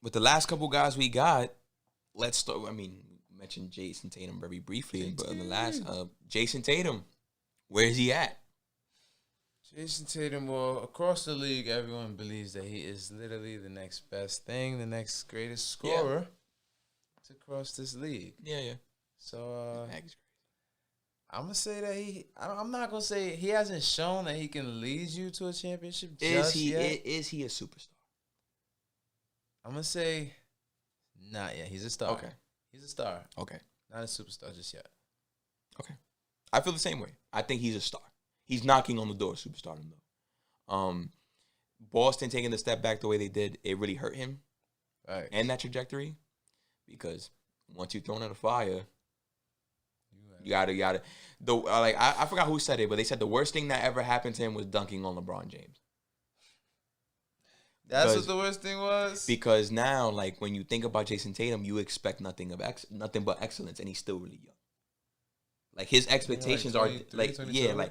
with the last couple guys we got, let's start. I mean, we mentioned Jayson Tatum very briefly, but in the last, Jayson Tatum, where is he at? Jayson Tatum, well, across the league, everyone believes that he is literally the next best thing, the next greatest scorer to cross this league. Yeah. So, I'm going to say that I'm not going to say he hasn't shown that he can lead you to a championship just yet. Is he a superstar? I'm going to say not yet. He's a star. Okay. He's a star. Okay. Not a superstar just yet. Okay. I feel the same way. I think he's a star. He's knocking on the door of superstardom, though. Boston taking the step back the way they did, it really hurt him. Right. And that trajectory. Because once you're thrown in the fire, you gotta. I forgot who said it, but they said the worst thing that ever happened to him was dunking on LeBron James. That's what the worst thing was? Because now, like, when you think about Jayson Tatum, you expect nothing but excellence, and he's still really young. Like, his expectations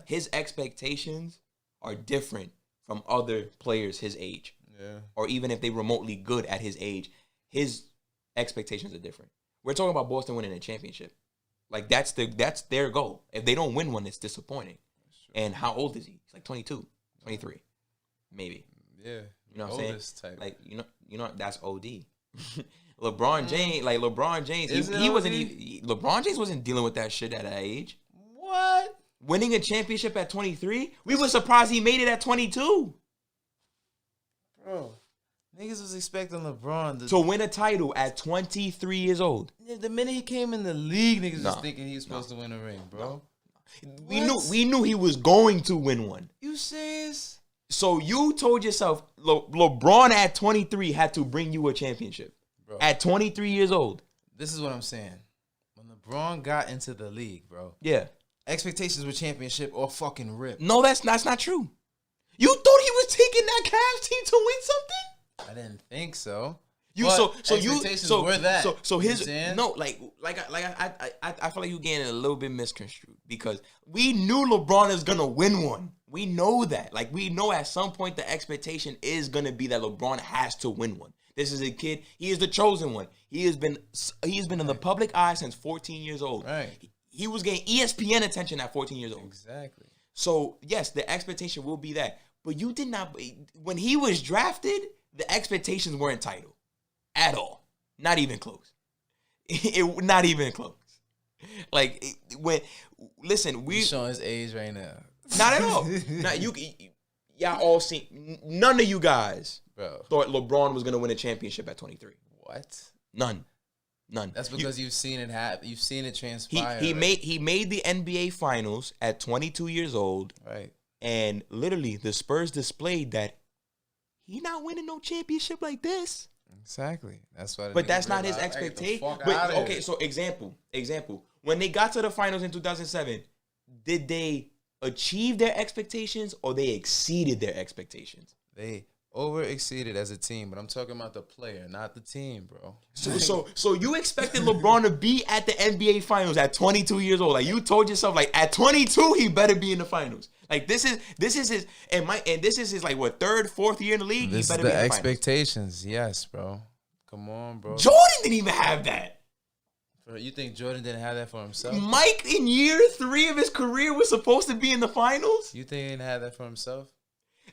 his expectations are different from other players his age. Yeah. Or even if they remotely good at his age, his expectations are different. We're talking about Boston winning a championship. Like, that's their goal. If they don't win one, it's disappointing. And how old is he? He's like 22, 23, maybe. Yeah. You know what I'm saying? Type. Like, you know that's OD. LeBron James, LeBron James wasn't dealing with that shit at that age. What? Winning a championship at 23? We were surprised he made it at 22. Bro, niggas was expecting LeBron to win a title at 23 years old. The minute he came in the league, niggas was thinking he was supposed to win a ring, bro. We knew he was going to win one. You serious? So you told yourself LeBron at 23 had to bring you a championship. Bro. At 23 years old. This is what I'm saying. When LeBron got into the league, bro. Yeah. Expectations were championship or fucking rip. No, that's not true. You thought he was taking that Cavs team to win something? I didn't think so. Were that. So his I feel like you getting a little bit misconstrued because we knew LeBron is gonna win one. We know that. Like, we know at some point the expectation is gonna be that LeBron has to win one. This is a kid. He is the chosen one. He's been in the public eye since 14 years old. Right. He was getting ESPN attention at 14 years old. Exactly. So, yes, the expectation will be that. But you did not. When he was drafted, the expectations weren't title at all. Not even close. Not even close. Like, listen, He's showing his age right now. Not at all. Y'all all seen. None of you guys thought LeBron was gonna win a championship at 23. What? None. That's because you've seen it happen. You've seen it transpire. He made the NBA Finals at 22 years old. Right. And literally, the Spurs displayed that he not winning no championship like this. Exactly. That's why. But that's not his expectation. But okay, so example. When they got to the finals in 2007, did they achieve their expectations or they exceeded their expectations? They over-exceeded as a team, but I'm talking about the player, not the team, bro. So you expected LeBron to be at the NBA Finals at 22 years old? Like, you told yourself, like, at 22 he better be in the finals. Like, this is his this is his like what, third, fourth year in the league. This he better is be the in the expectations, yes, bro. Come on, bro. Jordan didn't even have that. You think Jordan didn't have that for himself? Mike, in year 3 of his career, was supposed to be in the finals. You think he didn't have that for himself?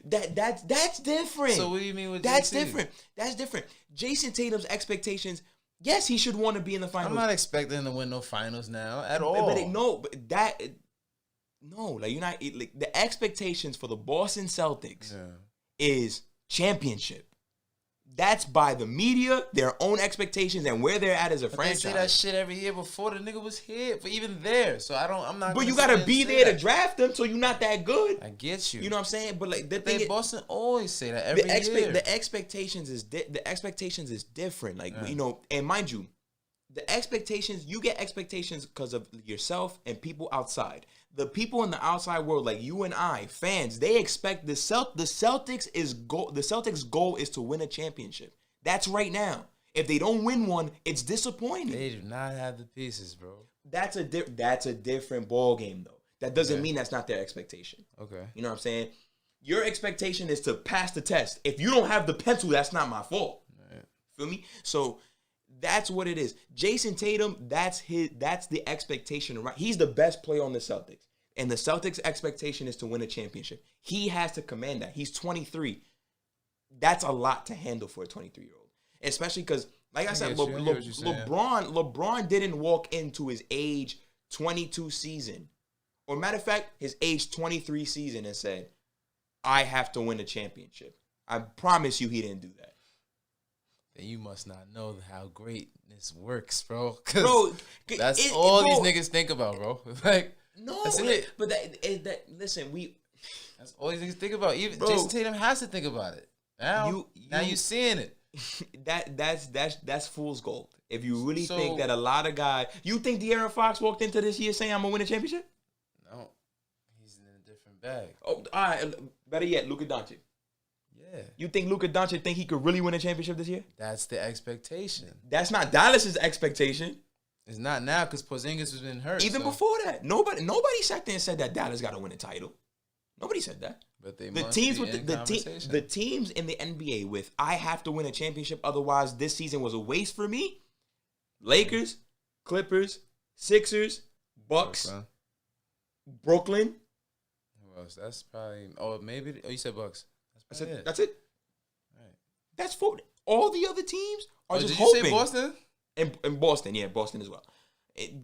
That's different. So what do you mean with that's different? That's different. Jayson Tatum's expectations. Yes, he should want to be in the finals. I'm not expecting him to win no finals now at all. Like, you're not like, the expectations for the Boston Celtics is championship. That's by the media, their own expectations, and where they're at as a franchise. They say that shit every year before the nigga was here, for even there. So I'm not. But you gotta be there to draft them, so you're not that good. I get you. You know what I'm saying? But like the thing, Boston always say that every year. The expectations is different. Like and mind you, the expectations, you get expectations because of yourself and people outside. The people in the outside world, like you and I, fans, they expect the Celtics' goal is to win a championship. That's right now. If they don't win one, it's disappointing. They do not have the pieces, bro. That's a different ball game, though. That doesn't mean that's not their expectation. Okay. You know what I'm saying? Your expectation is to pass the test. If you don't have the pencil, that's not my fault. Right. Feel me? So that's what it is. Jayson Tatum, that's the expectation, right? He's the best player on the Celtics. And the Celtics' expectation is to win a championship. He has to command that. He's 23. That's a lot to handle for a 23-year-old. Especially because, like I said, LeBron didn't walk into his age 22 season, or matter of fact, his age 23 season and said, I have to win a championship. I promise you he didn't do that. Then you must not know how greatness works, bro. Bro, that's all these niggas think about, bro. Like, no, that's it. But listen, that's all these niggas think about. Even bro, Jayson Tatum has to think about it. Now you seeing it. That's fool's gold. If you really think that a lot of guys, you think De'Aaron Fox walked into this year saying I'm gonna win a championship? No, he's in a different bag. Oh, all right. Better yet, Luka Doncic. Yeah. You think Luka Doncic think he could really win a championship this year? That's the expectation. That's not Dallas's expectation. It's not now because Porzingis has been hurt. Even before that, nobody sat there and said that Dallas got to win a title. Nobody said that. But they the teams with the teams in the NBA with I have to win a championship, otherwise this season was a waste for me. Lakers, Clippers, Sixers, Bucks, Brooklyn. Who else? That's probably. Maybe. You said Bucks. That's it. Right. That's for all the other teams are just did hoping. You say Boston? And Boston, yeah, Boston as well.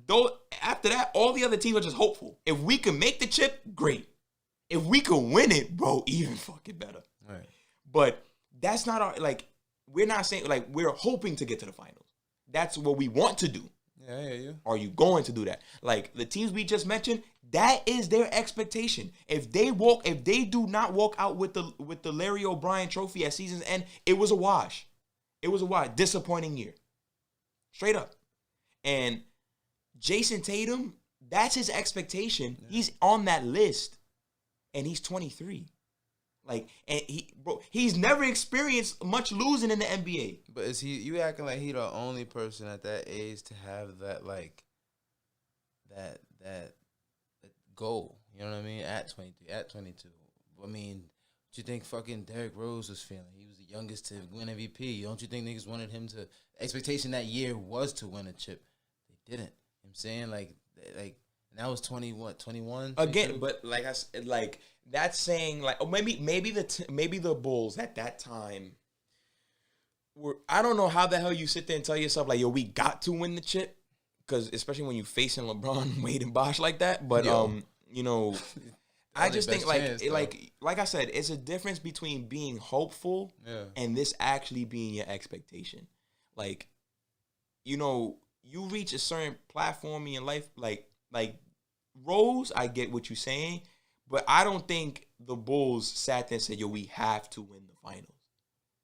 Though after that, all the other teams are just hopeful. If we can make the chip, great. If we can win it, bro, even fucking better. Right. But that's not our we're not saying we're hoping to get to the finals. That's what we want to do. Yeah, I hear you. Are you going to do that? Like the teams we just mentioned, that is their expectation. If they do not walk out with the Larry O'Brien trophy at season's end, it was a wash. It was a wash. Disappointing year. Straight up. And Jayson Tatum, that's his expectation. Yeah. He's on that list. And he's 23. He's never experienced much losing in the NBA. But is you acting like he the only person at that age to have that that goal? You know what I mean? At 23, at 22. I mean, what you think fucking Derrick Rose was feeling? He was the youngest to win MVP. Don't you think niggas wanted him to? Expectation that year was to win a chip. They didn't. You know what I'm saying and that was 21. Again, but like I said, that's saying maybe the Bulls at that time were, I don't know how the hell you sit there and tell yourself yo, we got to win the chip, because especially when you facing LeBron, Wade, and Bosh like that. But I just think like I said, it's a difference between being hopeful and this actually being your expectation. You reach a certain platform in your life, like Rose, I get what you're saying, but I don't think the Bulls sat there and said, yo, we have to win the finals.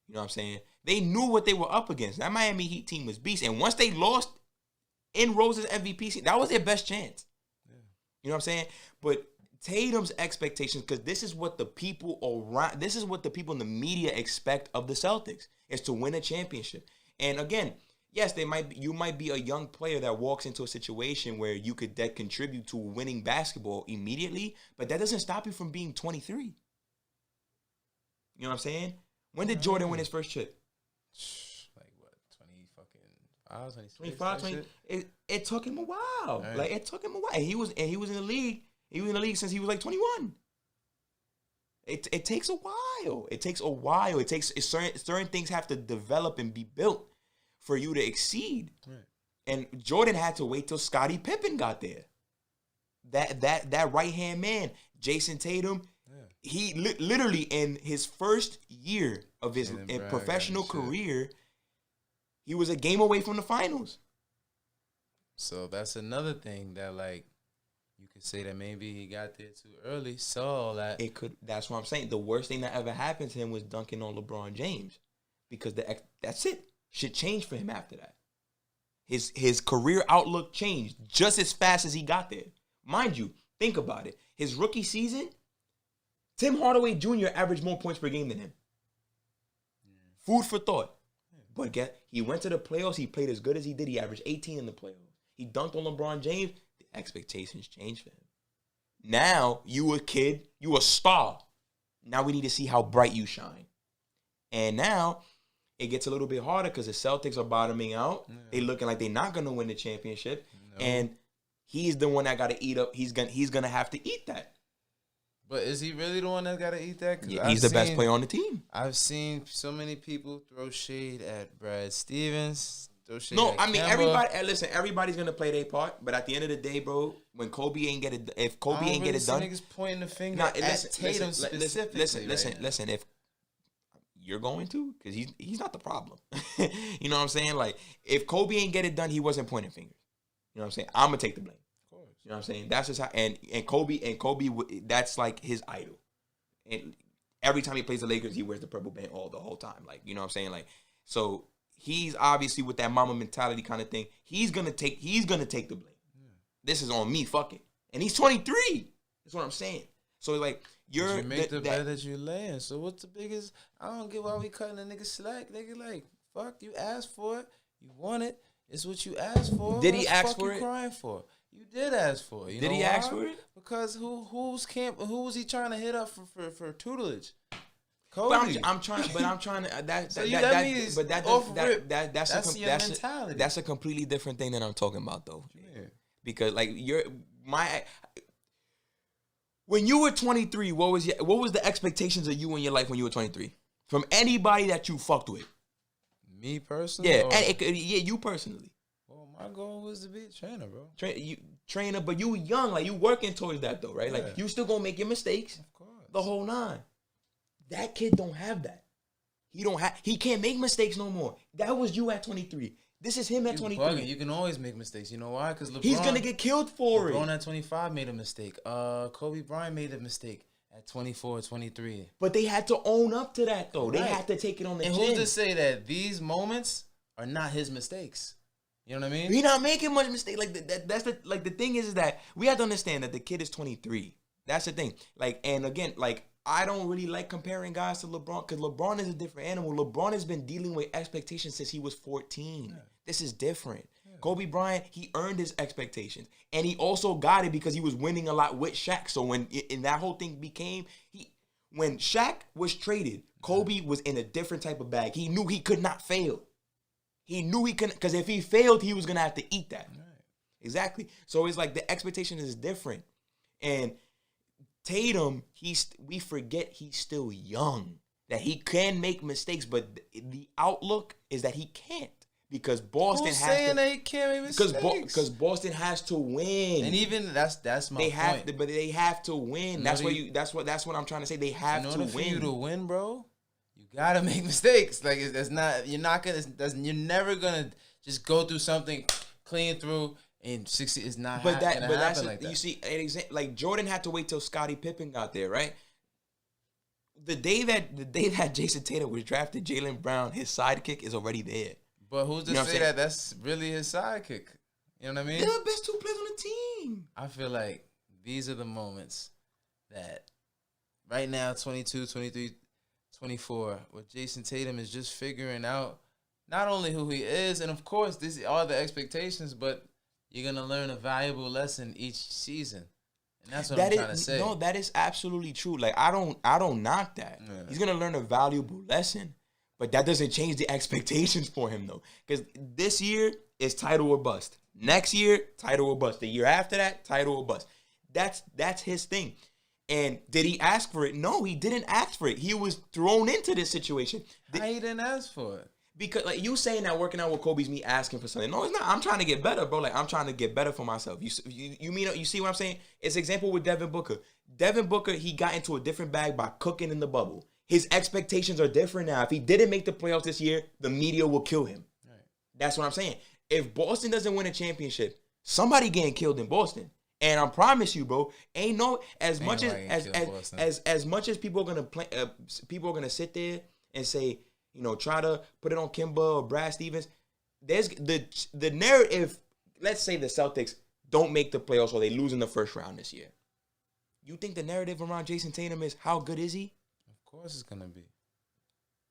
You know what I'm saying? They knew what they were up against. That Miami Heat team was beast. And once they lost in Rose's MVP season, that was their best chance. Yeah. You know what I'm saying? But Tatum's expectations, because this is what the people in the media expect of the Celtics, is to win a championship. And again, yes, you might be a young player that walks into a situation where you could contribute to winning basketball immediately, but that doesn't stop you from being 23. You know what I'm saying? When did Jordan win his first chip? 25, 20. It took him a while. Right. It took him a while. And he was in the league. He was in the league since he was 21. It takes a while. It takes a while. It takes certain things have to develop and be built for you to exceed. Right. And Jordan had to wait till Scottie Pippen got there. That right-hand man, Jayson Tatum, he literally in his first year of his professional career, he was a game away from the finals. So that's another thing that you could say that maybe he got there too early. So that that's what I'm saying. The worst thing that ever happened to him was dunking on LeBron James, because that's it. Shit changed for him after that. His career outlook changed just as fast as he got there. Mind you, think about it. His rookie season, Tim Hardaway Jr. averaged more points per game than him. Food for thought. But he went to the playoffs. He played as good as he did. He averaged 18 in the playoffs. He dunked on LeBron James. The expectations changed for him. Now, you a kid. You a star. Now we need to see how bright you shine. And now, it gets a little bit harder because the Celtics are bottoming out. Yeah. They looking like they're not gonna win the championship, and he's the one that got to eat up. He's gonna have to eat that. But is he really the one that got to eat that? Yeah, he's the best player on the team. I've seen so many people throw shade at Brad Stevens. No, I mean everybody. Listen, everybody's gonna play their part, but at the end of the day, bro, when Kobe ain't get it, if Kobe ain't get it done, niggas pointing the finger at Tatum specifically. Listen. If you're going to, because he's not the problem. You know what I'm saying? Like if Kobe ain't get it done, he wasn't pointing fingers. You know what I'm saying? I'm gonna take the blame. Of course. You know what I'm saying? That's just how. And Kobe, that's like his idol. And every time he plays the Lakers, he wears the purple band the whole time. Like you know what I'm saying? Like so. He's obviously with that mama mentality kind of thing. He's gonna take the blame. Yeah. This is on me, fuck it. And he's 23. That's what I'm saying. So like you make the bet that you're laying. So what's the biggest? I don't get why we cutting a nigga slack. Nigga like fuck, you asked for it, you want it. It's what you asked for. Did he ask for it? You crying for? You did ask for it. Did he ask for it? Because who was he trying to hit up for tutelage? Kobe. But I'm trying to. That's mentality. That's a completely different thing that I'm talking about, though. Yeah. Because like when you were 23, what was the expectations of you in your life when you were 23 from anybody that you fucked with? Me personally, you personally. Well, my goal was to be a trainer, bro. Trainer, but you young, like you working towards that though, right? Yeah. Like you still gonna make your mistakes, of course, the whole nine. That kid don't have that. He can't make mistakes no more. That was you at 23. This is him at 23. Bugging. You can always make mistakes. You know why? Because LeBron, he's gonna get killed for it. LeBron at 25 made a mistake. Kobe Bryant made a mistake at 24, 23. But they had to own up to that though. Right. They had to take it on the chin. And who's to say that these moments are not his mistakes? You know what I mean? He's not making much mistake. Like that's the thing is that we have to understand that the kid is 23. That's the thing. Like, and again, like. I don't really like comparing guys to LeBron because LeBron is a different animal. LeBron has been dealing with expectations since he was 14. Yeah. This is different. Yeah. Kobe Bryant, he earned his expectations. And he also got it because he was winning a lot with Shaq. So when that whole thing when Shaq was traded, Kobe was in a different type of bag. He knew he could not fail. He knew he couldn't, because if he failed, he was going to have to eat that. Right. Exactly. So it's like the expectation is different. And Tatum, we forget he's still young, that he can make mistakes, but the outlook is that he can't because Boston Who's saying that he can't make mistakes? Because Boston has to win, and even that's my point. But they have to win. That's what I'm trying to say. They have to win. In order for you to win, bro, you gotta make mistakes. Like you're never gonna just go through something clean through. And 60 is not happen like that. You see, like Jordan had to wait till Scottie Pippen got there, right? The day that Jayson Tatum was drafted, Jaylen Brown, his sidekick, is already there. But who's to say that that's really his sidekick? You know what I mean? They're the best two players on the team. I feel like these are the moments that right now, 22, 23, 24, where Jayson Tatum is just figuring out not only who he is, and of course, these are the expectations, but you're going to learn a valuable lesson each season. And that's what I'm trying to say. No, that is absolutely true. Like, I don't knock that. Yeah. He's going to learn a valuable lesson. But that doesn't change the expectations for him, though. Because this year is title or bust. Next year, title or bust. The year after that, title or bust. That's his thing. And did he ask for it? No, he didn't ask for it. He was thrown into this situation. How he didn't ask for it? Because like you saying that working out with Kobe's me asking for something. No, it's not. I'm trying to get better, bro. Like I'm trying to get better for myself. You see what I'm saying? It's an example with Devin Booker. Devin Booker, he got into a different bag by cooking in the bubble. His expectations are different now. If he didn't make the playoffs this year, the media will kill him. Right. That's what I'm saying. If Boston doesn't win a championship, somebody getting killed in Boston. And I promise you, bro, as much as people are gonna sit there and say, you know, try to put it on Kimba or Brad Stevens. There's the narrative. Let's say the Celtics don't make the playoffs or they lose in the first round this year. You think the narrative around Jayson Tatum is how good is he? Of course it's gonna be.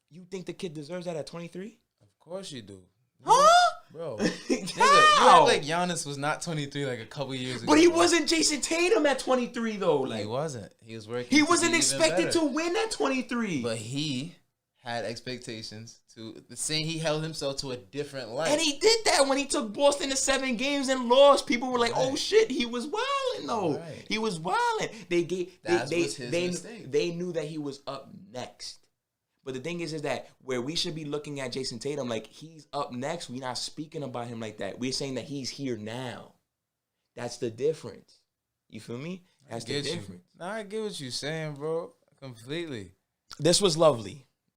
You think the kid deserves that at 23? Of course you do. Huh? Bro, nigga, you act like Giannis was not 23 like a couple years ago. But he wasn't Jayson Tatum at 23 though. Like he wasn't. He was working. He wasn't expected to win at 23. But he had expectations to the same. He held himself to a different light, And he did that when he took Boston to 7 games and lost. People were like, "Oh shit, he was wilding though. Right. He was wilding." Mistake. They knew that he was up next. But the thing is that where we should be looking at Jayson Tatum like he's up next, we're not speaking about him like that. We're saying that he's here now. That's the difference. You feel me? That's the difference. Nah, I get what you're saying, bro. Completely. This was lovely.